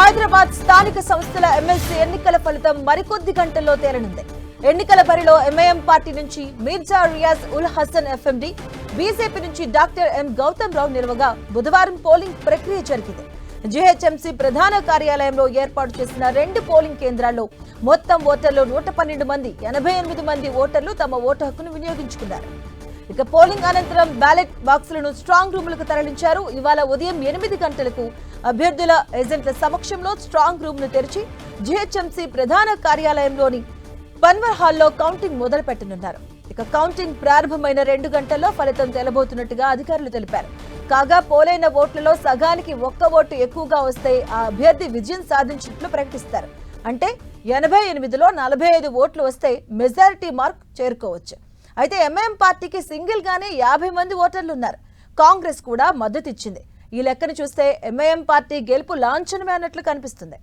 హైదరాబాద్ స్థానిక సంస్థల ఎమ్మెల్సీ ఎన్నికల ఫలితం మరికొద్ది గంటల్లో తేలనుంది. ఎన్నికల బరిలో ఎంఐఎం పార్టీ నుంచి మీర్జా రియాజ్ ఉల్ హసన్ ఎఫ్ఎండి, బీజేపీ నుంచి డాక్టర్ ఎం గౌతమ్ రావు నిలవగా బుధవారం పోలింగ్ ప్రక్రియ జరిగింది. జీహెచ్ఎంసీ ప్రధాన కార్యాలయంలో ఏర్పాటు చేసిన 2 పోలింగ్ కేంద్రాల్లో మొత్తం ఓటర్లు 112 మంది, 88 మంది ఓటర్లు తమ ఓటు హక్కును వినియోగించుకున్నారు. ఇక పోలింగ్ అనంతరం బ్యాలెట్ బాక్సులను స్ట్రాంగ్ రూములకు తరలించారు. ఇవాళ ఉదయం 8 గంటలకు అభ్యర్థుల ఏజెంట్ల సమక్షంలో స్ట్రాంగ్ రూమ్ ను తెరిచి జీహెచ్ఎంసీ ప్రధాన కార్యాలయంలోని పన్వర్ హాల్లో కౌంటింగ్ మొదలు పెట్టనున్నారు. ఇక కౌంటింగ్ ప్రారంభమైన 2 గంటల్లో ఫలితం తెలబోతున్నట్టుగా అధికారులు తెలిపారు. కాగా పోలైన ఓట్లలో సగానికి 1 ఓటు ఎక్కువగా వస్తే ఆ అభ్యర్థి విజయం సాధించినట్లు ప్రకటిస్తారు. అంటే 88లో 45 ఓట్లు వస్తే మెజారిటీ మార్క్ చేరుకోవచ్చు. అయితే ఎంఐఎం పార్టీకి సింగిల్ గానే 50 మంది ఓటర్లు ఉన్నారు. కాంగ్రెస్ కూడా మద్దతు ఇచ్చింది. ఈ లెక్కను చూస్తే ఎంఐఎం పార్టీ గెలుపు లాంఛనమే అన్నట్లు కనిపిస్తుంది.